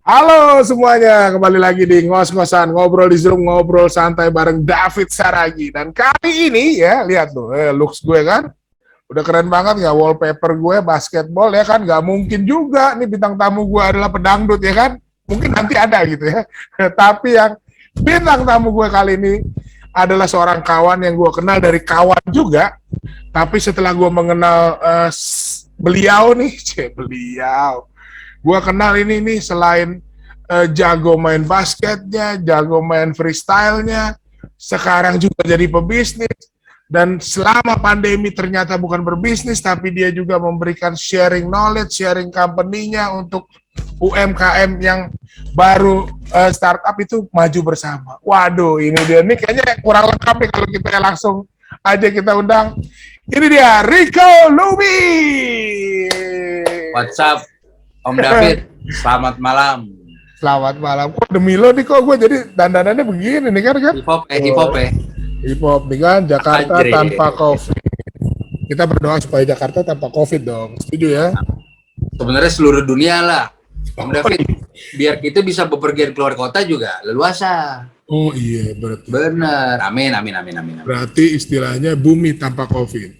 Halo semuanya, kembali lagi di ngos-ngosan, ngobrol di Zoom, ngobrol santai bareng David Saragi. Dan kali ini ya, lihat tuh, looks gue kan, udah keren banget nggak, wallpaper gue basketball ya kan, nggak mungkin juga nih bintang tamu gue adalah pedangdut ya kan, mungkin nanti ada gitu ya. Tapi yang bintang tamu gue kali ini adalah seorang kawan yang gue kenal dari kawan juga, tapi setelah gue mengenal beliau nih, beliau gue kenal ini nih selain jago main basketnya, jago main freestylenya, sekarang juga jadi pebisnis. Dan selama pandemi ternyata bukan berbisnis, tapi dia juga memberikan sharing knowledge, sharing company-nya untuk UMKM yang baru startup itu maju bersama. Waduh, ini dia nih kayaknya kurang lengkap nih kalau kita langsung aja kita undang. Ini dia Rico Lubi. What's up, Om David? Selamat malam. Selamat malam. Kok demi lo nih kok gue jadi dandanannya begini nih kan? Hip hop, hip hop. Hip hop nih kan, Jakarta Anjir. tanpa COVID. Kita berdoa supaya Jakarta tanpa COVID dong. Setuju ya? Sebenarnya seluruh dunia lah, Om David. Biar kita bisa bepergian keluar kota juga leluasa. Oh iya, berarti. Bener. Amin. Berarti istilahnya bumi tanpa COVID.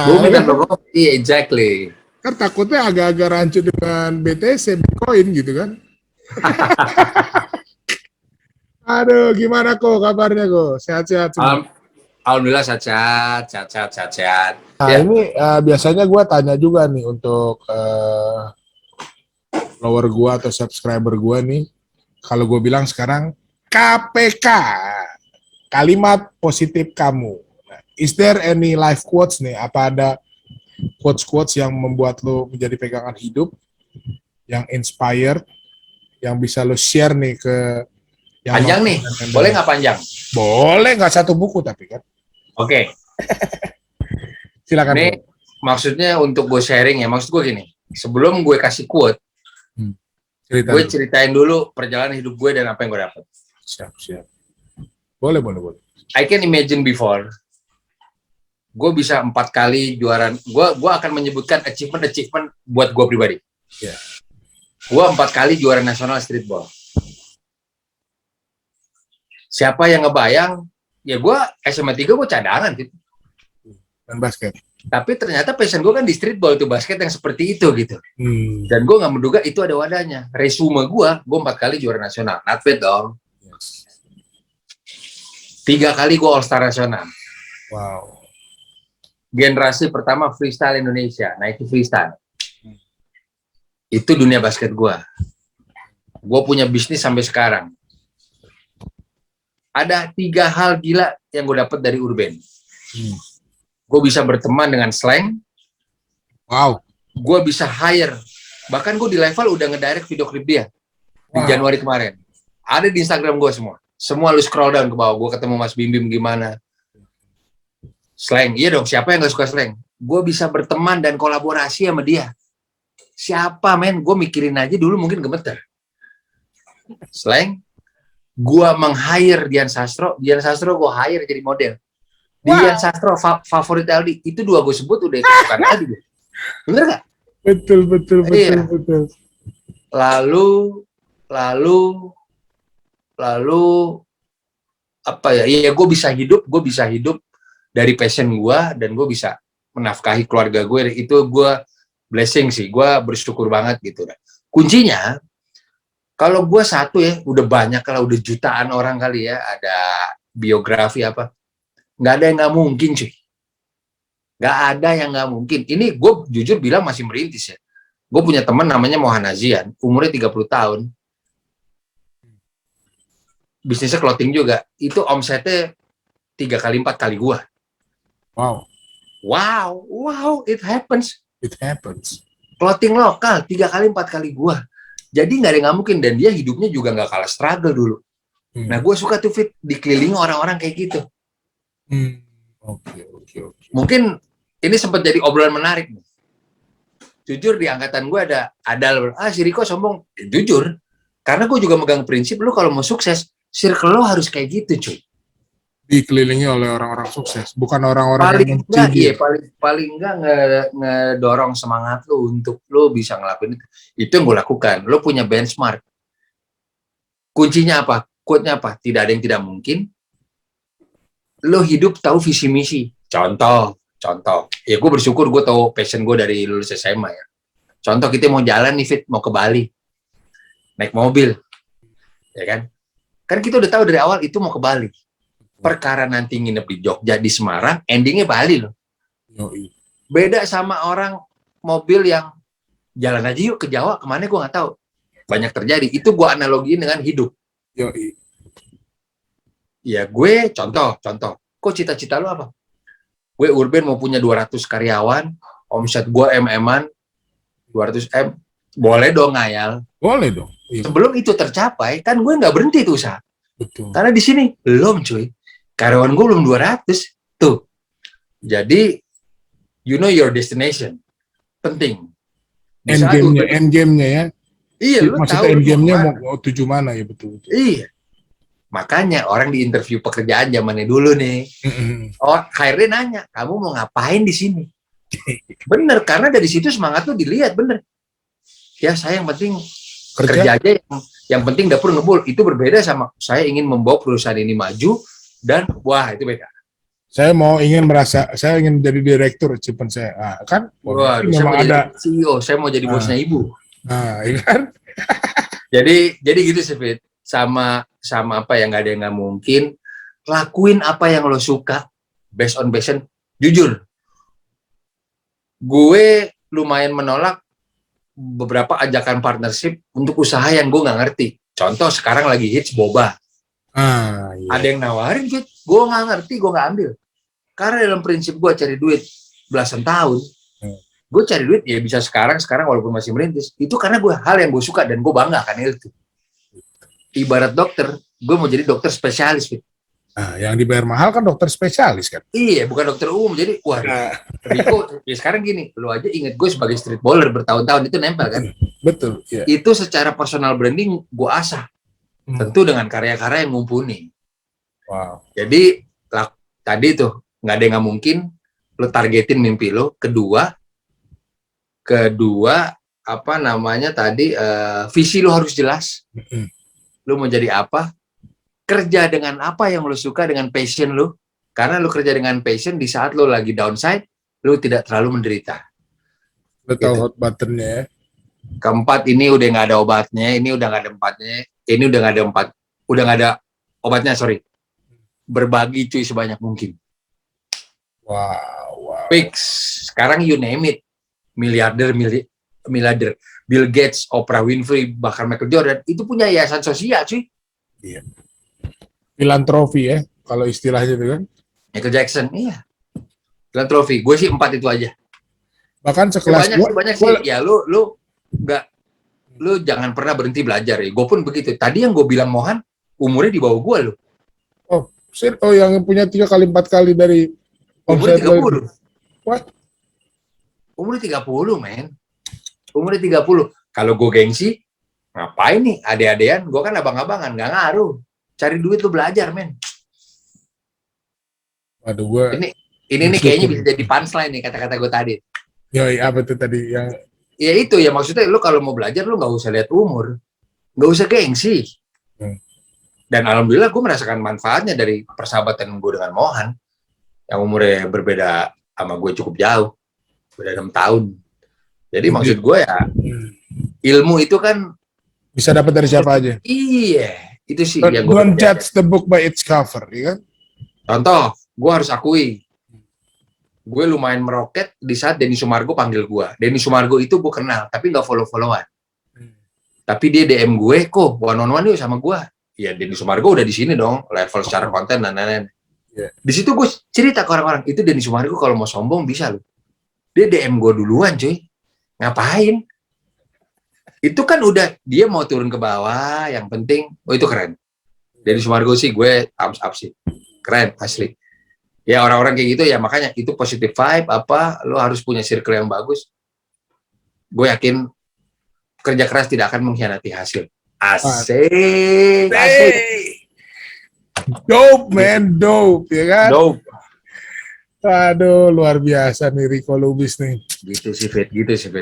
Bumi tanpa COVID, iya, exactly. Kan takutnya agak-agak rancu dengan BTC, Bitcoin gitu kan. Aduh, gimana kok kabarnya kok? Sehat-sehat semua? Alhamdulillah sehat. Nah Ya. ini biasanya gue tanya juga nih untuk follower gue atau subscriber gue nih. Kalau gue bilang sekarang KPK, kalimat positif kamu. Nah, is there any life quotes nih? Apa ada quotes-quotes yang membuat lo menjadi pegangan hidup, yang inspired, yang bisa lo share nih ke yang Panjang nih, boleh nggak panjang? Boleh, nggak satu buku tapi kan. Oke. Silakan. Ini maksudnya untuk gue sharing ya. Maksud gue gini, sebelum gue kasih quote, gue ceritain dulu perjalanan hidup gue dan apa yang gue dapat. Siap. Boleh. I can imagine before, gue bisa 4 kali juara. Gue akan menyebutkan achievement buat gue pribadi. Yeah. Gue 4 kali juara nasional streetball. Siapa yang ngebayang? Ya gue SMA 3 gue cadangan gitu. Dan basket. Tapi ternyata passion gue kan di streetball itu, basket yang seperti itu gitu. Dan gue nggak menduga itu ada wadahnya. Resume gue 4 kali juara nasional. Not bad dong. 3 kali gue all star nasional. Wow. Generasi pertama freestyle Indonesia. Nah itu freestyle. Itu dunia basket gue. Gue punya bisnis sampai sekarang. Ada 3 hal gila yang gue dapat dari Urban. Gue bisa berteman dengan Slang. Wow. Gue bisa hire. Bahkan gue di level udah ngedirect video klip dia. Di Januari kemarin. Ada di Instagram gue semua. Semua lu scroll down ke bawah. Gue ketemu Mas Bim Bim gimana. Slang. Iya dong, siapa yang gak suka Slang? Gue bisa berteman dan kolaborasi sama dia. Siapa men? Gue mikirin aja dulu mungkin gemeter. Slang. Gue meng-hire Dian Sastro gue hire jadi model. Dian Sastro favorit Aldi. Itu 2 gue sebut udah kesukaan Aldi. Bener gak? Betul. Lalu apa ya? Iya, gue bisa hidup dari passion gue dan gue bisa menafkahi keluarga gue. Itu gue blessing sih. Gue bersyukur banget gitu. Kuncinya kalau gue satu ya, udah banyak kalau udah jutaan orang kali ya ada biografi apa. Nggak ada yang nggak mungkin cuy. Nggak ada yang nggak mungkin. Ini gue jujur bilang masih merintis ya. Gue punya teman namanya Mohan Azian, umurnya 30 tahun. Bisnisnya clothing juga. Itu omsetnya 3 kali 4 kali gue. Wow, it happens. Clothing lokal 3 kali 4 kali gue. Jadi nggak ada yang nggak mungkin. Dan dia hidupnya juga nggak kalah struggle dulu. Nah gue suka tuh Fit dikelilingi orang-orang kayak gitu. Oke. Mungkin ini sempat jadi obrolan menarik. Jujur di angkatan gue ada si Rico sombong. Jujur, karena gue juga megang prinsip lu kalau mau sukses, circle lo harus kayak gitu cuy. dikelilingi oleh orang-orang sukses, bukan orang-orang Paling yang enggak, memuji iya dia. paling enggak ngedorong semangat lu untuk lu bisa ngelakuin itu. Itu yang gue lakukan. Lu punya benchmark. Kuncinya apa? Quote-nya apa? Tidak ada yang tidak mungkin. Lu hidup tahu visi misi. Contoh. Ya gue bersyukur gue tahu passion gue dari lulus SMA ya. Contoh kita mau jalan nih Fit, mau ke Bali. Naik mobil. Ya kan? Kan kita udah tahu dari awal itu mau ke Bali. Perkara nanti nginep di Jogja, di Semarang, endingnya Bali loh. Yoi. Beda sama orang mobil yang jalan aja yuk ke Jawa, kemana gue nggak tahu. Banyak terjadi. Itu gue analogiin dengan hidup. Yoi. Ya gue contoh. Kok cita-cita lu apa? Gue urban mau punya 200 karyawan, omset gue MM-an, 200 M. Boleh dong ngayal. Boleh dong. Iya, Sebelum itu tercapai, kan gue nggak berhenti tuh usaha. betul. Karena di sini belum cuy. Karyawan gue belum 200. Tuh. Jadi, you know your destination. Penting. Di saat End game-nya ya. iya, lu Maksudnya tahu end lu game-nya mau mau tuju mana ya, betul. Iya. Makanya orang di interview pekerjaan zamannya dulu nih. Oh, HRD nanya, kamu mau ngapain di sini? Bener, karena dari situ semangat lu dilihat, bener. Ya, saya yang penting kerja aja, yang penting dapur ngebul. Itu berbeda sama saya ingin membawa perusahaan ini maju, dan wah, itu beda. Saya ingin menjadi direktur achievement saya. Nah, kan? Waduh, saya Memang mau ada. jadi CEO, saya mau jadi bosnya ibu. Nah, iya kan? Jadi gitu sih, Fit. Sama apa yang nggak ada yang nggak mungkin. Lakuin apa yang lo suka, based on passion. Jujur, gue lumayan menolak beberapa ajakan partnership untuk usaha yang gue nggak ngerti. Contoh sekarang lagi hits boba. Iya. Ada yang nawarin, Fit. Gue nggak ngerti, gue nggak ambil. Karena dalam prinsip gue cari duit belasan tahun, gue cari duit ya bisa sekarang walaupun masih merintis. Itu karena gue hal yang gue suka dan gue bangga kan itu. Ibarat dokter, gue mau jadi dokter spesialis, Fit. Nah, yang dibayar mahal kan dokter spesialis kan? Iya, bukan dokter umum. Jadi, wah, Riko, ya sekarang gini, lu aja inget gue sebagai street baller bertahun-tahun itu nempel kan? Betul, iya. Itu secara personal branding gue asah. Tentu dengan karya-karya yang mumpuni. Wow. Jadi, tadi tuh, nggak ada yang nggak mungkin, lu targetin mimpi lu. Kedua, apa namanya tadi, visi lu harus jelas. Lu mau jadi apa? Kerja dengan apa yang lu suka, dengan passion lu. Karena lu kerja dengan passion di saat lu lagi downside, lu tidak terlalu menderita. Lu tahu hot buttonnya ya. Keempat, ini udah nggak ada obatnya, ini udah nggak ada empatnya, ini udah nggak ada obatnya, sorry. Berbagi cuy sebanyak mungkin. Wow. Fix. Sekarang you name it. Miliarder, Bill Gates, Oprah Winfrey, bahkan Michael Jordan, itu punya yayasan sosial cuy. Iya. Filantropi ya, kalau istilahnya itu kan. Michael Jackson, iya. Filantropi, gue sih 4 itu aja. Bahkan sekelas banyak sih. Ya lu jangan pernah berhenti belajar ya. Gue pun begitu. Tadi yang gue bilang Mohan, umurnya di bawah gue loh. Oh, yang punya 3 kali 4 kali dari umurnya 30. What? Umurnya 30, men. Umurnya 30. Kalau gue gengsi, ngapain nih? Ade-adean, gue kan abang-abangan, nggak ngaruh. Cari duit lu belajar, men. Waduh, gue ini nih kayaknya bisa jadi punchline nih kata-kata gue tadi. Yoi, apa itu tadi yang? Ya itu ya, maksudnya lu kalau mau belajar lu nggak usah lihat umur, nggak usah gengsi. Dan alhamdulillah gue merasakan manfaatnya dari persahabatan gue dengan Mohan yang umurnya berbeda sama gue cukup jauh, beda 6 tahun. Jadi maksud gue ya, ilmu itu kan bisa dapat dari siapa aja. Iya, itu sih yang gue don't judge the book by its cover, ya kan? Contoh, gue harus akui, gue lumayan meroket di saat Denny Sumargo panggil gue. Denny Sumargo itu gue kenal, tapi nggak follow-followan. Tapi dia DM gue, kok one-on-one yuk sama gue. Ya Denny Sumargo udah di sini dong, level secara konten dan lain-lain. Di situ gue cerita ke orang-orang, itu Denny Sumargo kalau mau sombong bisa loh. Dia DM gue duluan cuy, ngapain? Itu kan udah, dia mau turun ke bawah, yang penting, itu keren. Denny Sumargo sih gue thumbs up sih, keren asli. Ya orang-orang kayak gitu ya, makanya itu positive vibe, lo harus punya circle yang bagus. Gue yakin kerja keras tidak akan mengkhianati hasil. Asik. Dope man, dope ya kan. Dope. Aduh, luar biasa nih Rico Lubis nih. Gitu sih Fit.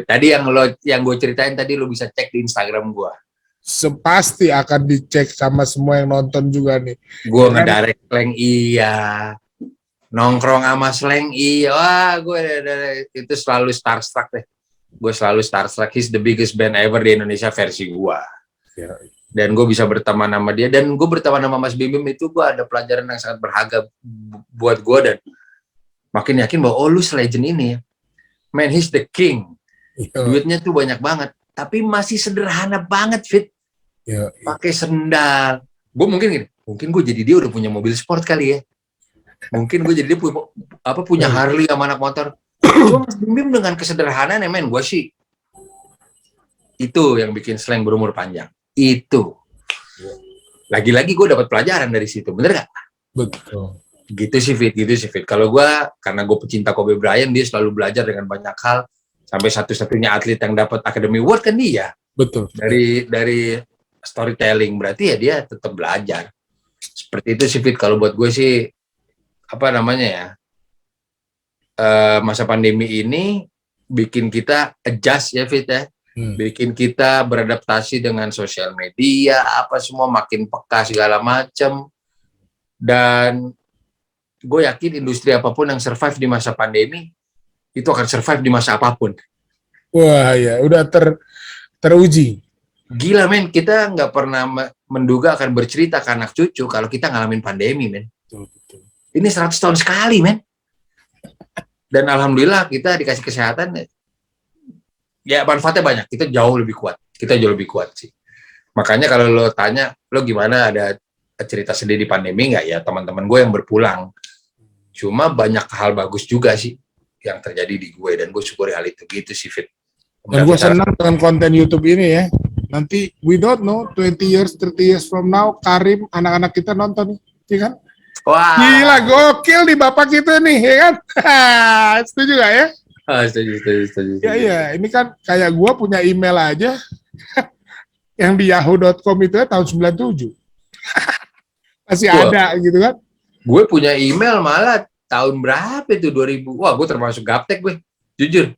Tadi yang gue ceritain tadi lo bisa cek di Instagram gue. Pasti akan dicek sama semua yang nonton juga nih. Gue Ya kan? ngedirect slang iya, nongkrong sama slang iya. Wah, gue itu selalu starstruck deh. Gue selalu starstruck. He's the biggest band ever di Indonesia versi gue. Ya. Dan gue bisa berteman sama dia. Dan gue berteman sama Mas Bim Bim itu gue ada pelajaran yang sangat berharga buat gue. Dan makin yakin bahwa lu legend ini ya. Man, he's the king. Duitnya tuh banyak banget. Tapi masih sederhana banget, Fit. Pakai sendal. Gue mungkin gue jadi dia udah punya mobil sport kali ya. Mungkin gue jadi dia punya Harley sama anak motor. Cuma Mas Bim Bim dengan kesederhanaan, men, gue sih itu yang bikin slang berumur panjang. Itu. Lagi-lagi gue dapat pelajaran dari situ, bener gak? Betul. Gitu sih Fit. Kalau gue, karena gue pecinta Kobe Bryant, dia selalu belajar dengan banyak hal. Sampai satu-satunya atlet yang dapat Academy Award kan dia. Betul. Dari storytelling, berarti ya dia tetap belajar. Seperti itu sih Fit. Kalau buat gue sih, masa pandemi ini bikin kita adjust ya Fit ya. Bikin kita beradaptasi dengan sosial media, apa semua makin peka segala macam. Dan gue yakin industri apapun yang survive di masa pandemi itu akan survive di masa apapun. Wah ya, udah teruji. Gila men, kita nggak pernah menduga akan bercerita ke anak cucu kalau kita ngalamin pandemi men. Betul. Ini 100 tahun sekali men. Dan alhamdulillah kita dikasih kesehatan, ya manfaatnya banyak. Kita jauh lebih kuat sih. Makanya kalau lo tanya, lo gimana, ada cerita sedih di pandemi nggak? Ya teman-teman gue yang berpulang. Cuma banyak hal bagus juga sih yang terjadi di gue, dan gue syukuri hal itu. Gitu sih Fit. Dan gue senang dengan konten YouTube ini ya. Nanti we don't know 20 years, 30 years from now, Karim, anak-anak kita nonton, ya kan? Wah. Gila, gokil nih bapak kita nih, ya kan? Setuju gak ya? Setuju. Ya, ini kan kayak gue punya email aja yang di yahoo.com itu ya tahun 97. Masih ada gitu kan? Gue punya email malah tahun berapa itu, 2000. Wah, gue termasuk gaptek gue, jujur.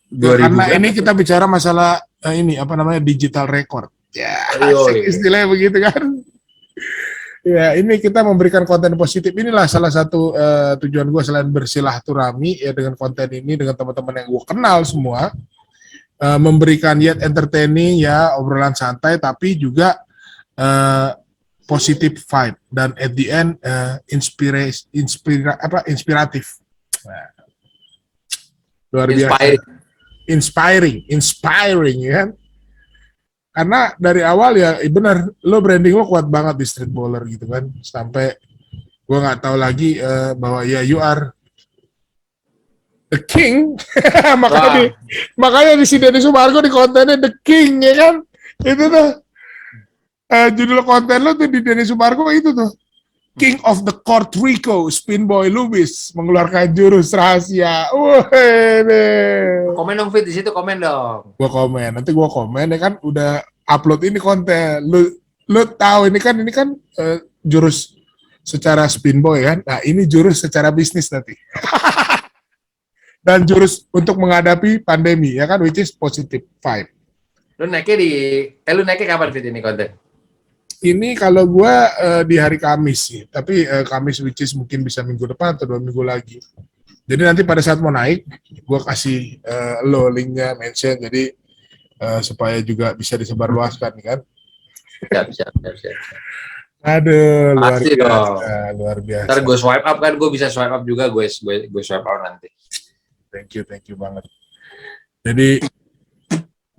Ya, karena ini kita bicara masalah digital record. Ya, istilahnya begitu kan. Ya, ini kita memberikan konten positif. Inilah salah satu tujuan gue selain bersilaturahmi ya dengan konten ini dengan teman-teman yang gue kenal semua, memberikan yet entertaining ya, obrolan santai tapi juga positive vibe dan at the end inspiratif. Nah, luar biasa. Inspiring ya kan? Karena dari awal ya benar, lo branding lo kuat banget di street baller gitu kan, sampai gue nggak tahu lagi bahwa ya you are the king. makanya di sini Denny Sumargo di kontennya the king ya kan, itu tuh judul konten lo tuh di Denny Sumargo itu tuh King of the Court Rico, Spin Boy Lubis mengeluarkan jurus rahasia. Komen dong Fit, di situ komen dong. Nanti gua komen ya kan, udah upload ini konten. Lu tahu ini kan jurus secara Spin Boy kan. Nah, ini jurus secara bisnis nanti. Dan jurus untuk menghadapi pandemi ya kan, which is positive vibe. Lu naiknya kapan Fit ini konten? Ini kalau gue di hari Kamis sih, tapi Kamis which is mungkin bisa minggu depan atau 2 minggu lagi. Jadi nanti pada saat mau naik, gue kasih lo linknya, mention, jadi supaya juga bisa disebarluaskan kan. Siap. Aduh, luar biasa. Ntar gue swipe up kan, gue bisa swipe up juga, gue swipe up nanti. Thank you banget. Jadi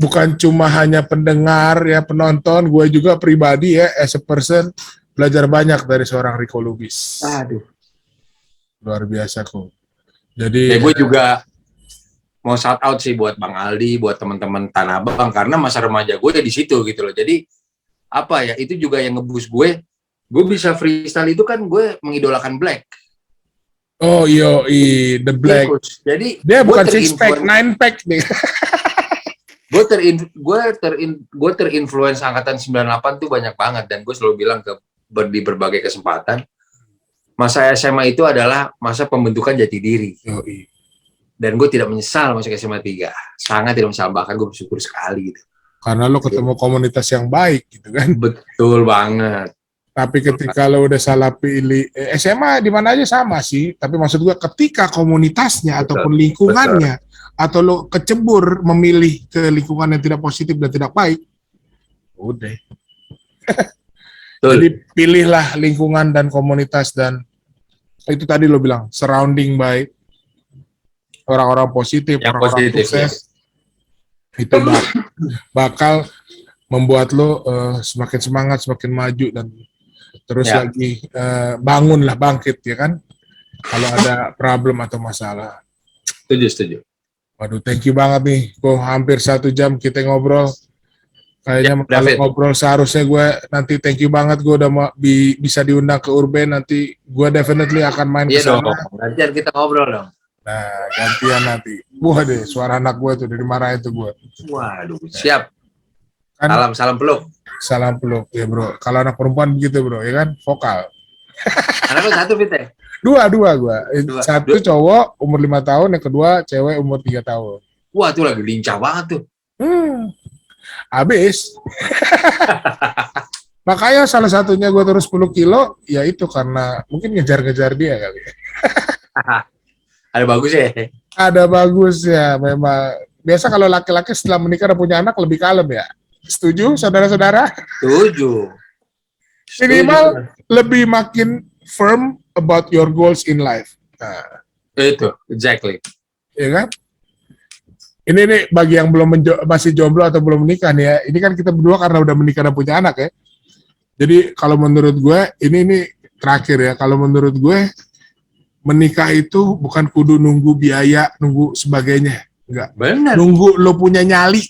bukan cuma hanya pendengar ya, penonton, gue juga pribadi ya as a person belajar banyak dari seorang Rico Lubis. Aduh, luar biasa kok. Jadi gue juga mau shout out sih buat Bang Aldi, buat teman-teman Tanah Abang, karena masa remaja gue ya di situ gitu loh. Jadi apa ya, itu juga yang ngeboost gue bisa freestyle itu kan, gue mengidolakan Black. Oh iya, The Black. Jadi dia bukan 6-pack, 9-pack nih. Gue terinfluence angkatan 98 tuh banyak banget, dan gue selalu bilang ke di berbagai kesempatan. Masa SMA itu adalah masa pembentukan jati diri. Yoi. Dan gue tidak menyesal masuk SMA 3. Sangat tidak menyesal, bahkan gue bersyukur sekali gitu. Karena lo ketemu komunitas yang baik gitu kan. Betul banget. Tapi ketika lo udah salah pilih SMA di mana aja sama sih. Tapi maksud gua ketika komunitasnya ataupun lingkungannya atau lo kecebur memilih ke lingkungan yang tidak positif dan tidak baik, udah. Betul. Jadi pilihlah lingkungan dan komunitas dan itu tadi lo bilang surrounding by orang-orang positif, Yang orang-orang positif, sukses. Itu bakal membuat lo semakin semangat, semakin maju dan terus lagi bangunlah, bangkit ya kan. Kalau ada problem atau masalah. Setuju. Waduh, thank you banget nih. Kok hampir 1 jam kita ngobrol. Kayaknya kalau ngobrol seharusnya gue nanti thank you banget gue udah bisa diundang ke Urban, nanti gue definitely akan main ke sana. Gantian kita ngobrol dong. Nah, gantian nanti. Wah deh, suara anak gue tuh dari marah itu gue. Waduh, siap. Kan, salam peluk. Salam peluk ya bro. Kalau anak perempuan begitu bro, ya kan vokal. Anak lu 1 Fit ya? Dua gue. Satu cowok umur 5 tahun, yang kedua cewek umur 3 tahun. Wah, tuh lagi lincah banget tuh. Habis. Makanya salah satunya gue terus 10 kilo, ya itu karena mungkin ngejar-ngejar dia kali. Ada bagus ya? Ada bagus ya, memang. Biasa kalau laki-laki setelah menikah dan punya anak lebih kalem ya. Setuju, saudara-saudara? Setuju. Minimal lebih makin firm about your goals in life. Nah, itu, exactly. Ya kan? Ini nih bagi yang belum masih jomblo atau belum menikah nih ya. Ini kan kita berdua karena udah menikah dan punya anak ya. Jadi kalau menurut gue, ini terakhir ya. Kalau menurut gue, menikah itu bukan kudu nunggu biaya, nunggu sebagainya. Enggak. Benar. Nunggu lo punya nyali.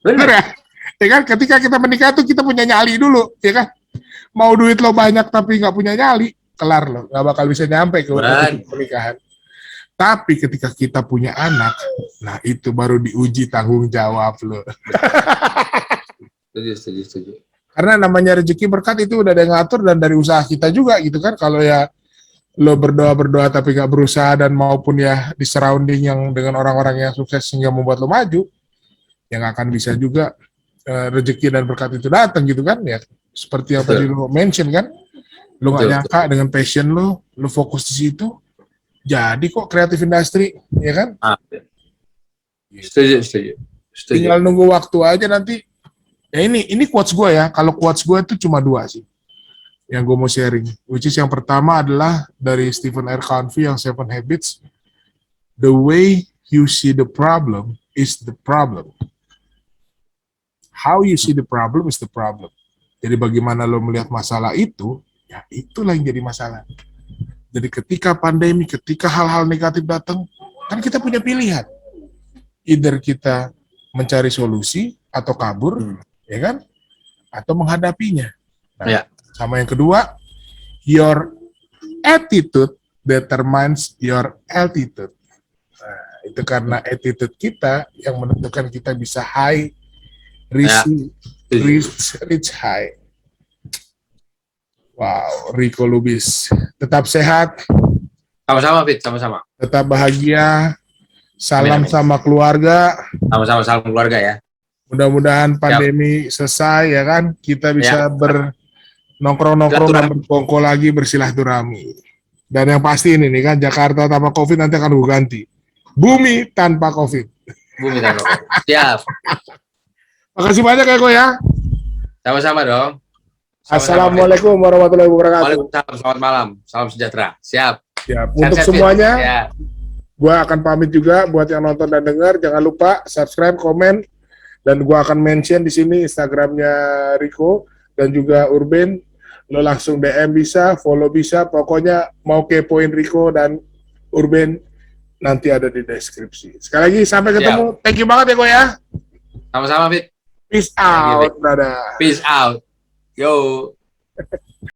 Benar ya? Ya kan? Ketika kita menikah tuh kita punya nyali dulu, ya kan? Mau duit lo banyak tapi nggak punya nyali, kelar lo. Nggak bakal bisa nyampe ke pernikahan. Tapi ketika kita punya anak, nah itu baru diuji tanggung jawab lo. Setuju. Karena namanya rezeki berkat itu udah ada yang ngatur dan dari usaha kita juga gitu kan. Kalau ya lo berdoa tapi gak berusaha dan maupun ya di surrounding yang dengan orang-orang yang sukses sehingga membuat lo maju, yang akan bisa juga rezeki dan berkat itu datang gitu kan ya. Seperti yang tadi lo mention kan, lo gak nyangka dengan passion lo fokus di situ, jadi kok kreatif industri, ya kan? Setuju. Tinggal nunggu waktu aja nanti. Ya ini quotes gue ya, kalau quotes gue itu cuma 2 sih yang gue mau sharing, which is yang pertama adalah dari Stephen R. Covey yang 7 Habits. The way you see the problem is the problem. How you see the problem is the problem. Jadi bagaimana lo melihat masalah itu, ya itulah yang jadi masalah. Jadi ketika pandemi, ketika hal-hal negatif datang, kan kita punya pilihan. Either kita mencari solusi atau kabur, ya kan? Atau menghadapinya. Nah, sama yang kedua, your attitude determines your altitude. Nah, itu karena attitude kita yang menentukan kita bisa high, reach high. Wow, Rico Lubis. Tetap sehat. Sama-sama, Fit. Sama-sama. Tetap bahagia. Salam sama keluarga. Sama-sama, salam keluarga ya. Mudah-mudahan pandemi selesai ya kan. Kita bisa nongkrong-nongkrong, berkongko lagi, bersilaturahmi. Dan yang pasti ini nih kan, Jakarta tanpa COVID nanti akan gue ganti. Bumi tanpa COVID. Siap. Makasih banyak ya, Ko ya. Sama-sama dong. Assalamualaikum warahmatullahi wabarakatuh. Waalaikumsalam, selamat malam. Salam sejahtera. Siap. Untuk semuanya, gue akan pamit juga buat yang nonton dan dengar. Jangan lupa subscribe, komen, dan gue akan mention di sini Instagramnya Rico dan juga Urban. Lo langsung DM bisa, follow bisa. Pokoknya mau kepoin Rico dan Urban nanti ada di deskripsi. Sekali lagi sampai ketemu. Thank you banget ya, Ko ya. Sama-sama, Fit. Peace out, brother. Peace out. Yo.